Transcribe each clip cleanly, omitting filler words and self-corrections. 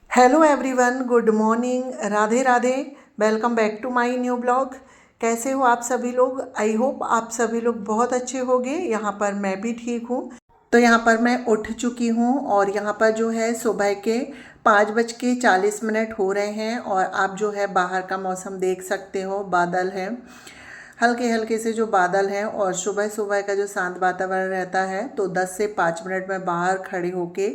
Hello everyone, good morning, Radhe Radhe. Welcome back to my new blog. कैसे हो आप सभी लोग? आई होप आप सभी लोग बहुत अच्छे होंगे। यहाँ पर मैं भी ठीक हूँ। तो यहाँ पर मैं उठ चुकी हूँ और यहाँ पर जो है सुबह के 5:40 हो रहे हैं और आप जो है बाहर का मौसम देख सकते हो। बादल हैं, हल्के हल्के से जो बादल हैं, और सुबह सुबह का जो शांत वातावरण रहता है तो 10 से 5 मिनट में बाहर खड़े होके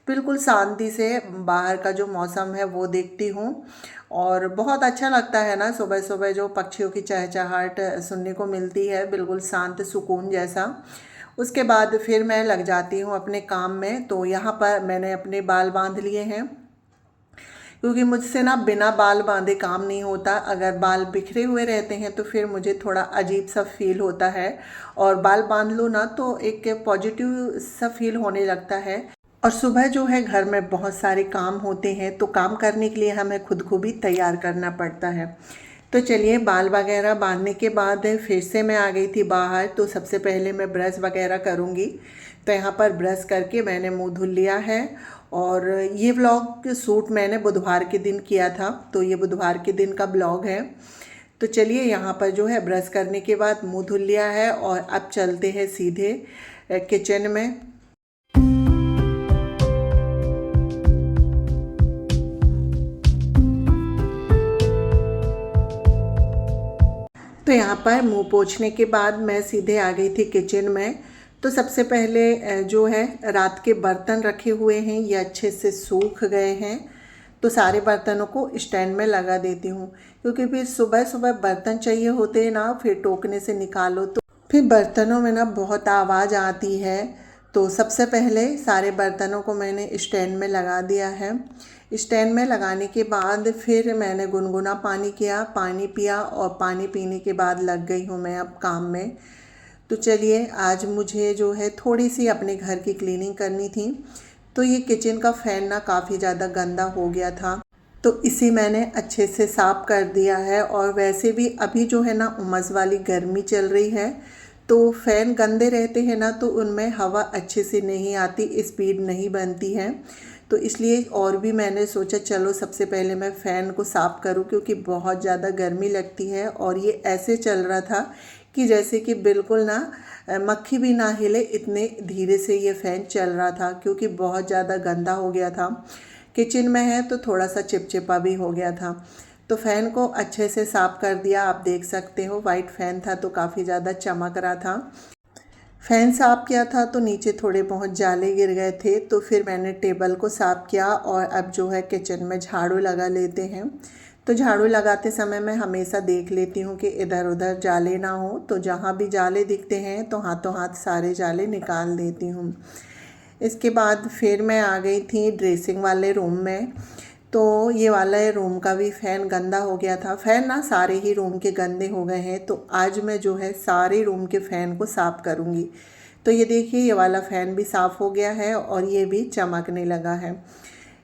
बिल्कुल शांति से बाहर का जो मौसम है वो देखती हूँ। और बहुत अच्छा लगता है ना, सुबह सुबह जो पक्षियों की चहचहाहट सुनने को मिलती है, बिल्कुल शांत सुकून जैसा। उसके बाद फिर मैं लग जाती हूँ अपने काम में। तो यहाँ पर मैंने अपने बाल बांध लिए हैं, क्योंकि मुझसे ना बिना बाल बांधे काम नहीं होता। अगर बाल बिखरे हुए रहते हैं तो फिर मुझे थोड़ा अजीब सा फील होता है, और बाल बांध लो ना तो एक पॉजिटिव सा फील होने लगता है। और सुबह जो है घर में बहुत सारे काम होते हैं, तो काम करने के लिए हमें खुद को भी तैयार करना पड़ता है। तो चलिए, बाल वगैरह बांधने के बाद फिर से मैं आ गई थी बाहर। तो सबसे पहले मैं ब्रश वगैरह करूँगी। तो यहाँ पर ब्रश करके मैंने मुंह धुल लिया है। और ये व्लॉग शूट मैंने बुधवार के दिन किया था, तो ये बुधवार के दिन का ब्लॉग है। तो चलिए, यहाँ पर जो है ब्रश करने के बाद मुंह धुल लिया है और अब चलते हैं सीधे किचन में। तो यहाँ पर मुंह पोंछने के बाद मैं सीधे आ गई थी किचन में। तो सबसे पहले जो है रात के बर्तन रखे हुए हैं, ये अच्छे से सूख गए हैं। तो सारे बर्तनों को स्टैंड में लगा देती हूँ, क्योंकि फिर सुबह सुबह बर्तन चाहिए होते हैं ना, फिर टोकने से निकालो तो फिर बर्तनों में ना बहुत आवाज़ आती है। तो सबसे पहले सारे बर्तनों को मैंने स्टैंड में लगा दिया है। स्टैंड में लगाने के बाद फिर मैंने गुनगुना पानी किया, पानी पिया, और पानी पीने के बाद लग गई हूँ मैं अब काम में। तो चलिए, आज मुझे जो है थोड़ी सी अपने घर की क्लीनिंग करनी थी। तो ये किचन का फ़ैन ना काफ़ी ज़्यादा गंदा हो गया था, तो इसे मैंने अच्छे से साफ़ कर दिया है। और वैसे भी अभी जो है ना उमस वाली गर्मी चल रही है, तो फ़ैन गंदे रहते हैं ना तो उनमें हवा अच्छे से नहीं आती, स्पीड नहीं बनती है। तो इसलिए और भी मैंने सोचा चलो सबसे पहले मैं फ़ैन को साफ़ करूं, क्योंकि बहुत ज़्यादा गर्मी लगती है। और ये ऐसे चल रहा था कि जैसे कि बिल्कुल ना मक्खी भी ना हिले, इतने धीरे से ये फ़ैन चल रहा था, क्योंकि बहुत ज़्यादा गंदा हो गया था। किचन में है तो थोड़ा सा चिपचिपा भी हो गया था। तो फ़ैन को अच्छे से साफ़ कर दिया। आप देख सकते हो वाइट फ़ैन था तो काफ़ी ज़्यादा चमक रहा था। फ़ैन साफ़ किया था तो नीचे थोड़े बहुत जाले गिर गए थे, तो फिर मैंने टेबल को साफ़ किया। और अब जो है किचन में झाड़ू लगा लेते हैं। तो झाड़ू लगाते समय मैं हमेशा देख लेती हूँ कि इधर उधर जाले ना हो, तो जहाँ भी जाले दिखते हैं तो हाथों हाथ सारे जाले निकाल देती हूँ। इसके बाद फिर मैं आ गई थी ड्रेसिंग वाले रूम में। तो ये वाला रूम का भी फ़ैन गंदा हो गया था। फ़ैन ना सारे ही रूम के गंदे हो गए हैं, तो आज मैं जो है सारे रूम के फ़ैन को साफ़ करूँगी। तो ये देखिए, ये वाला फ़ैन भी साफ़ हो गया है और ये भी चमकने लगा है।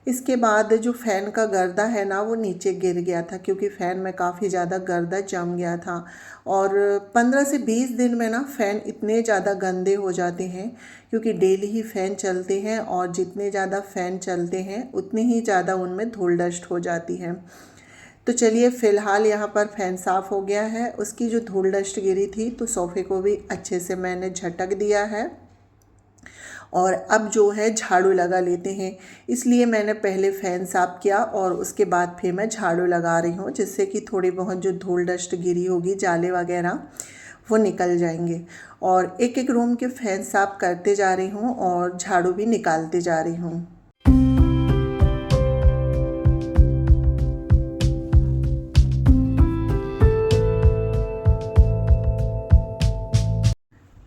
इसके बाद जो फ़ैन का गर्दा है ना वो नीचे गिर गया था, क्योंकि फ़ैन में काफ़ी ज़्यादा गर्दा जम गया था। और 15 से 20 दिन में ना फ़ैन इतने ज़्यादा गंदे हो जाते हैं, क्योंकि डेली ही फ़ैन चलते हैं, और जितने ज़्यादा फ़ैन चलते हैं उतनी ही ज़्यादा उनमें धूल डस्ट हो जाती है। तो चलिए, फ़िलहाल यहाँ पर फ़ैन साफ़ हो गया है। उसकी जो धूल डस्ट गिरी थी तो सोफ़े को भी अच्छे से मैंने झटक दिया है। और अब जो है झाड़ू लगा लेते हैं। इसलिए मैंने पहले फ़ैन साफ़ किया और उसके बाद फिर मैं झाड़ू लगा रही हूँ, जिससे कि थोड़ी बहुत जो धूल डस्ट गिरी होगी, जाले वगैरह, वो निकल जाएंगे। और एक एक रूम के फ़ैन साफ़ करते जा रही हूँ और झाड़ू भी निकालते जा रही हूँ।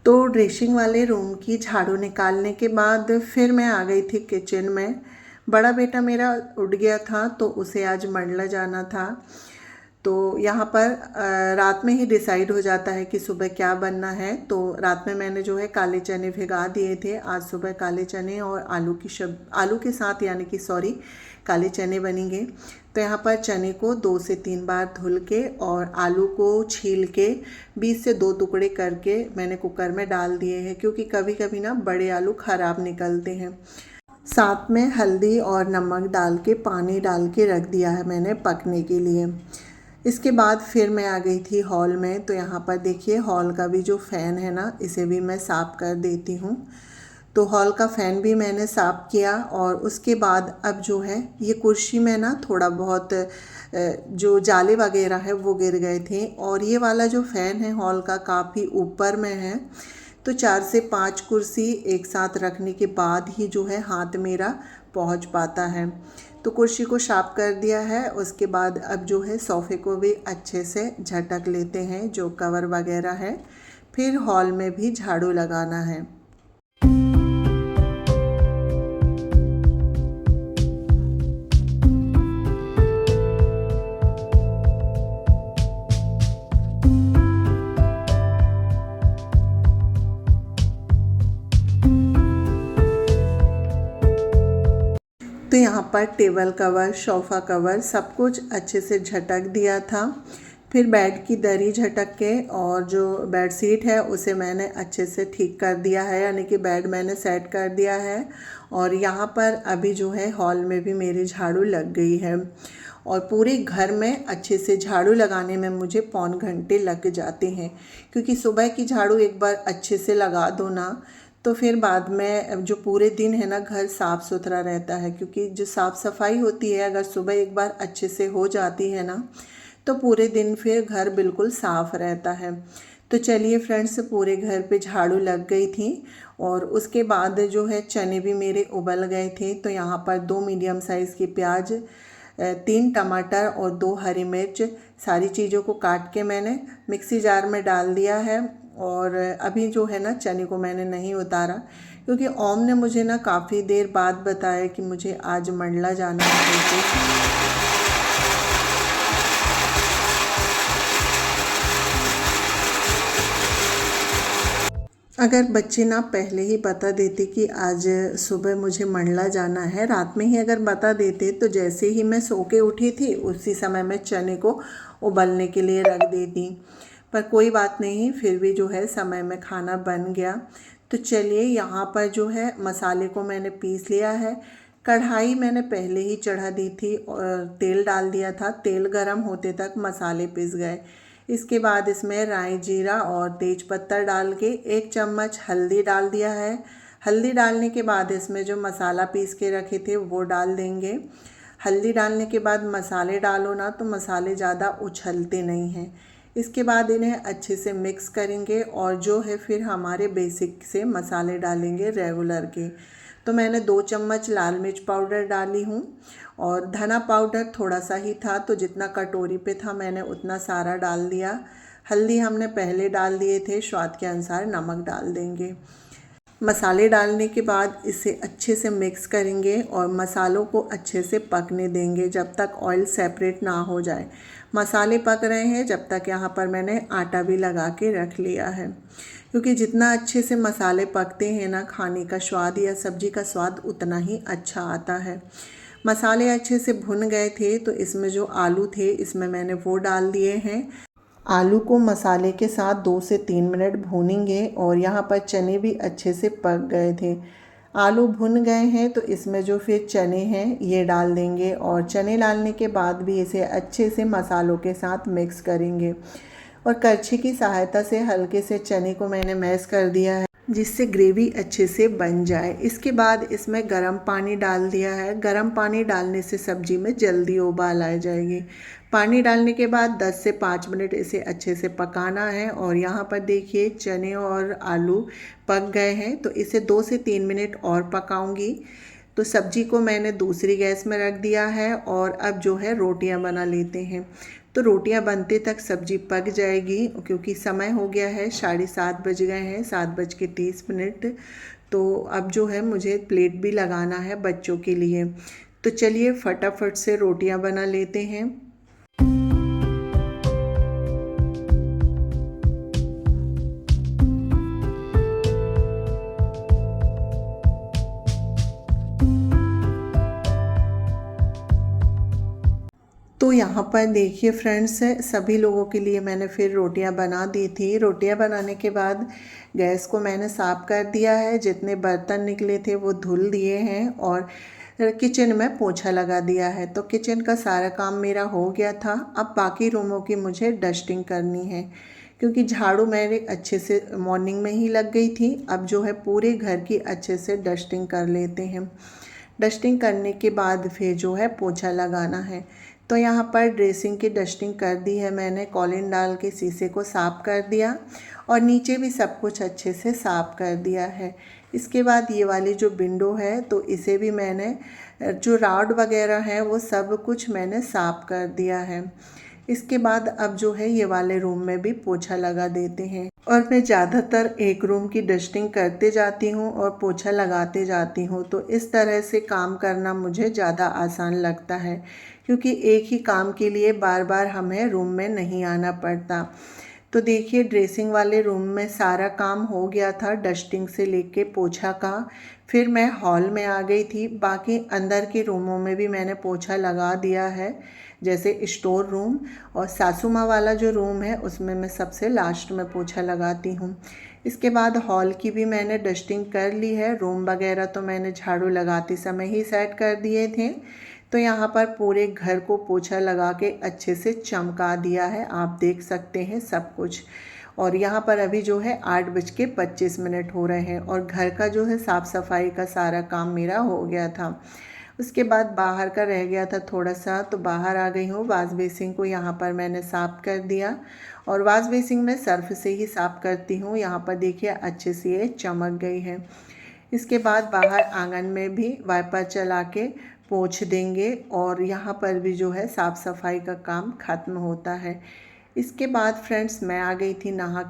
तो ड्रेसिंग वाले रूम की झाड़ू निकालने के बाद फिर मैं आ गई थी किचन में। बड़ा बेटा मेरा उठ गया था तो उसे आज मंडला जाना था। तो यहाँ पर रात में ही डिसाइड हो जाता है कि सुबह क्या बनना है। तो रात में मैंने जो है काले चने भिगा दिए थे। आज सुबह काले चने और आलू के साथ, यानी कि सॉरी, काले चने बनेंगे। तो यहाँ पर चने को 2 से 3 बार धुल के और आलू को छील के 20 से 2 टुकड़े करके मैंने कुकर में डाल दिए हैं, क्योंकि कभी कभी ना बड़े आलू ख़राब निकलते हैं। साथ में हल्दी और नमक डाल के पानी डाल के रख दिया है मैंने पकने के लिए। इसके बाद फिर मैं आ गई थी हॉल में। तो यहाँ पर देखिए हॉल का भी जो फ़ैन है ना, इसे भी मैं साफ़ कर देती हूँ। तो हॉल का फ़ैन भी मैंने साफ़ किया और उसके बाद अब जो है ये कुर्सी में ना थोड़ा बहुत जो जाले वगैरह है वो गिर गए थे। और ये वाला जो फ़ैन है हॉल का काफ़ी ऊपर में है, तो 4 से 5 कुर्सी एक साथ रखने के बाद ही जो है हाथ मेरा पहुंच पाता है। तो कुर्सी को साफ कर दिया है। उसके बाद अब जो है सोफ़े को भी अच्छे से झटक लेते हैं, जो कवर वगैरह है। फिर हॉल में भी झाड़ू लगाना है। तो यहाँ पर टेबल कवर, सोफ़ा कवर सब कुछ अच्छे से झटक दिया था। फिर बेड की दरी झटक के और जो बेड शीट है उसे मैंने अच्छे से ठीक कर दिया है, यानी कि बेड मैंने सेट कर दिया है। और यहाँ पर अभी जो है हॉल में भी मेरी झाड़ू लग गई है। और पूरे घर में अच्छे से झाड़ू लगाने में मुझे पौन घंटे लग जाते हैं, क्योंकि सुबह की झाड़ू एक बार अच्छे से लगा दो ना, तो फिर बाद में जो पूरे दिन है ना घर साफ़ सुथरा रहता है। क्योंकि जो साफ़ सफाई होती है अगर सुबह एक बार अच्छे से हो जाती है ना, तो पूरे दिन फिर घर बिल्कुल साफ़ रहता है। तो चलिए फ्रेंड्स, पूरे घर पे झाड़ू लग गई थी। और उसके बाद जो है चने भी मेरे उबल गए थे। तो यहाँ पर 2 मीडियम साइज़ की प्याज, 3 टमाटर और 2 हरी मिर्च, सारी चीज़ों को काट के मैंने मिक्सी जार में डाल दिया है। और अभी जो है ना चने को मैंने नहीं उतारा, क्योंकि ओम ने मुझे ना काफ़ी देर बाद बताया कि मुझे आज मंडला जाना है। अगर बच्चे ना पहले ही बता देते कि आज सुबह मुझे मंडला जाना है, रात में ही अगर बता देते, तो जैसे ही मैं सो के उठी थी उसी समय मैं चने को उबलने के लिए रख देती। पर कोई बात नहीं, फिर भी जो है समय में खाना बन गया। तो चलिए यहाँ पर जो है मसाले को मैंने पीस लिया है। कढ़ाई मैंने पहले ही चढ़ा दी थी और तेल डाल दिया था। तेल गरम होते तक मसाले पिस गए। इसके बाद इसमें राई, जीरा और तेज पत्ता डाल के 1 चम्मच हल्दी डाल दिया है। हल्दी डालने के बाद इसमें जो मसाला पीस के रखे थे वो डाल देंगे। हल्दी डालने के बाद मसाले डालो ना, तो मसाले ज़्यादा उछलते नहीं हैं। इसके बाद इन्हें अच्छे से मिक्स करेंगे और जो है फिर हमारे बेसिक से मसाले डालेंगे रेगुलर के। तो मैंने 2 चम्मच लाल मिर्च पाउडर डाली हूँ और धना पाउडर थोड़ा सा ही था, तो जितना कटोरी पे था मैंने उतना सारा डाल दिया। हल्दी हमने पहले डाल दिए थे, स्वाद के अनुसार नमक डाल देंगे। मसाले डालने के बाद इसे अच्छे से मिक्स करेंगे और मसालों को अच्छे से पकने देंगे जब तक ऑयल सेपरेट ना हो जाए। मसाले पक रहे हैं जब तक यहाँ पर मैंने आटा भी लगा के रख लिया है, क्योंकि जितना अच्छे से मसाले पकते हैं ना, खाने का स्वाद या सब्ज़ी का स्वाद उतना ही अच्छा आता है। मसाले अच्छे से भुन गए थे, तो इसमें जो आलू थे इसमें मैंने वो डाल दिए हैं। आलू को मसाले के साथ 2 से 3 मिनट भूनेंगे और यहाँ पर चने भी अच्छे से पक गए थे। आलू भुन गए हैं तो इसमें जो फिर चने हैं ये डाल देंगे और चने डालने के बाद भी इसे अच्छे से मसालों के साथ मिक्स करेंगे। और करछी की सहायता से हल्के से चने को मैंने मैश कर दिया है, जिससे ग्रेवी अच्छे से बन जाए। इसके बाद इसमें गरम पानी डाल दिया है। गरम पानी डालने से सब्जी में जल्दी उबाल आ जाएगी। पानी डालने के बाद 10 से 5 मिनट इसे अच्छे से पकाना है। और यहाँ पर देखिए चने और आलू पक गए हैं, तो इसे 2 से 3 मिनट और पकाऊंगी। तो सब्जी को मैंने दूसरी गैस में रख दिया है और अब जो है रोटियां बना लेते हैं। तो रोटियां बनते तक सब्जी पक जाएगी, क्योंकि समय हो गया है 7:30 बज गए हैं, 7:30। तो अब जो है मुझे प्लेट भी लगाना है बच्चों के लिए। तो चलिए फटाफट से रोटियां बना लेते हैं। तो तो यहाँ पर देखिए फ्रेंड्स, सभी लोगों के लिए मैंने फिर रोटियां बना दी थी। रोटियां बनाने के बाद गैस को मैंने साफ़ कर दिया है, जितने बर्तन निकले थे वो धुल दिए हैं और किचन में पोछा लगा दिया है। तो किचन का सारा काम मेरा हो गया था। अब बाकी रूमों की मुझे डस्टिंग करनी है, क्योंकि झाड़ू मेरे अच्छे से मॉर्निंग में ही लग गई थी। अब जो है पूरे घर की अच्छे से डस्टिंग कर लेते हैं। डस्टिंग करने के बाद फिर जो है पोछा लगाना है। तो यहाँ पर ड्रेसिंग की डस्टिंग कर दी है मैंने, कॉलिन डाल के शीशे को साफ़ कर दिया और नीचे भी सब कुछ अच्छे से साफ़ कर दिया है। इसके बाद ये वाली जो विंडो है तो इसे भी मैंने, जो रॉड वगैरह है वो सब कुछ मैंने साफ़ कर दिया है। इसके बाद अब जो है ये वाले रूम में भी पोछा लगा देते हैं। और मैं ज़्यादातर एक रूम की डस्टिंग करते जाती हूँ और पोछा लगाते जाती हूँ, तो इस तरह से काम करना मुझे ज़्यादा आसान लगता है, क्योंकि एक ही काम के लिए बार बार हमें रूम में नहीं आना पड़ता। तो देखिए ड्रेसिंग वाले रूम में सारा काम हो गया था, डस्टिंग से लेके पोछा का। फिर मैं हॉल में आ गई थी। बाकी अंदर के रूमों में भी मैंने पोछा लगा दिया है, जैसे स्टोर रूम और सासू माँ वाला जो रूम है उसमें मैं सबसे लास्ट में पोछा लगाती हूँ। इसके बाद हॉल की भी मैंने डस्टिंग कर ली है। रूम वगैरह तो मैंने झाड़ू लगाते समय ही सेट कर दिए थे। तो यहाँ पर पूरे घर को पोछा लगा के अच्छे से चमका दिया है, आप देख सकते हैं सब कुछ। और यहाँ पर अभी जो है 8:25 हो रहे हैं और घर का जो है साफ़ सफाई का सारा काम मेरा हो गया था। उसके बाद बाहर का रह गया था थोड़ा सा, तो बाहर आ गई हूँ। वाश बेसिन को यहाँ पर मैंने साफ़ कर दिया और वाश बेसिन में सर्फ से ही साफ़ करती हूँ। यहाँ पर देखिए अच्छे से ये चमक गई है। इसके बाद बाहर आंगन में भी वाइपर चला के पोंछ देंगे और यहाँ पर भी जो है साफ़ सफाई का काम ख़त्म होता है। इसके बाद फ्रेंड्स मैं आ गई थी नहा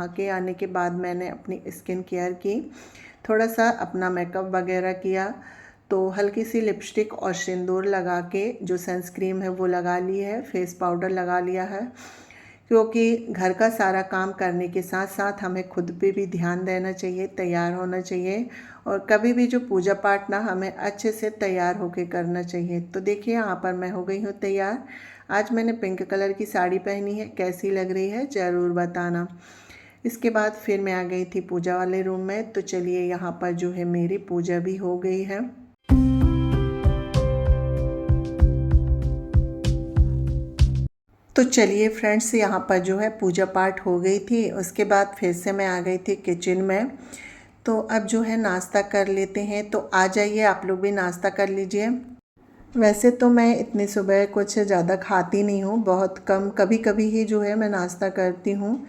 के आने के बाद मैंने अपनी स्किन केयर की, थोड़ा सा अपना मेकअप वगैरह किया। तो हल्की सी लिपस्टिक और सिंदूर लगा के जो सनस्क्रीन है वो लगा ली है, फेस पाउडर लगा लिया है, क्योंकि घर का सारा काम करने के साथ साथ हमें खुद पे भी ध्यान देना चाहिए, तैयार होना चाहिए और कभी भी जो पूजा पाठ ना हमें अच्छे से तैयार होके करना चाहिए। तो देखिए यहाँ पर मैं हो गई हूँ तैयार। आज मैंने पिंक कलर की साड़ी पहनी है, कैसी लग रही है ज़रूर बताना। इसके बाद फिर मैं आ गई थी पूजा वाले रूम में। तो चलिए यहाँ पर जो है मेरी पूजा भी हो गई है। तो चलिए फ्रेंड्स यहाँ पर जो है पूजा पाठ हो गई थी। उसके बाद फिर से मैं आ गई थी किचन में। तो अब जो है नाश्ता कर लेते हैं। तो आ जाइए आप लोग भी नाश्ता कर लीजिए। वैसे तो मैं इतनी सुबह कुछ ज़्यादा खाती नहीं हूँ, बहुत कम, कभी कभी ही जो है मैं नाश्ता करती हूँ।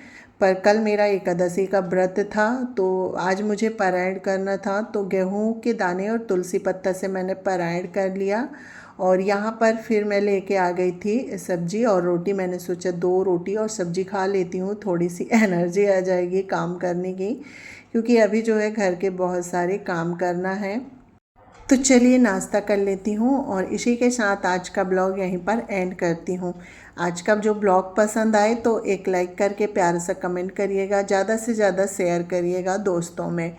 पर कल मेरा एकादशी का व्रत था, तो आज मुझे पारायण करना था। तो गेहूं के दाने और तुलसी पत्ता से मैंने पारायण कर लिया और यहाँ पर फिर मैं लेके आ गई थी सब्जी और रोटी। मैंने सोचा 2 रोटी और सब्जी खा लेती हूँ, थोड़ी सी एनर्जी आ जाएगी काम करने की, क्योंकि अभी जो है घर के बहुत सारे काम करना है। तो चलिए नाश्ता कर लेती हूँ और इसी के साथ आज का ब्लॉग यहीं पर एंड करती हूँ। आज का जो ब्लॉग पसंद आए तो एक लाइक करके प्यार से कमेंट करिएगा, ज़्यादा से ज़्यादा शेयर करिएगा दोस्तों में।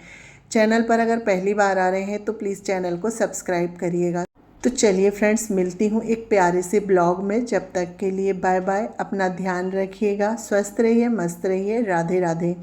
चैनल पर अगर पहली बार आ रहे हैं तो प्लीज़ चैनल को सब्सक्राइब करिएगा। तो चलिए फ्रेंड्स मिलती हूँ एक प्यारे से ब्लॉग में। जब तक के लिए बाय बाय, अपना ध्यान रखिएगा, स्वस्थ रहिए, मस्त रहिए, राधे राधे।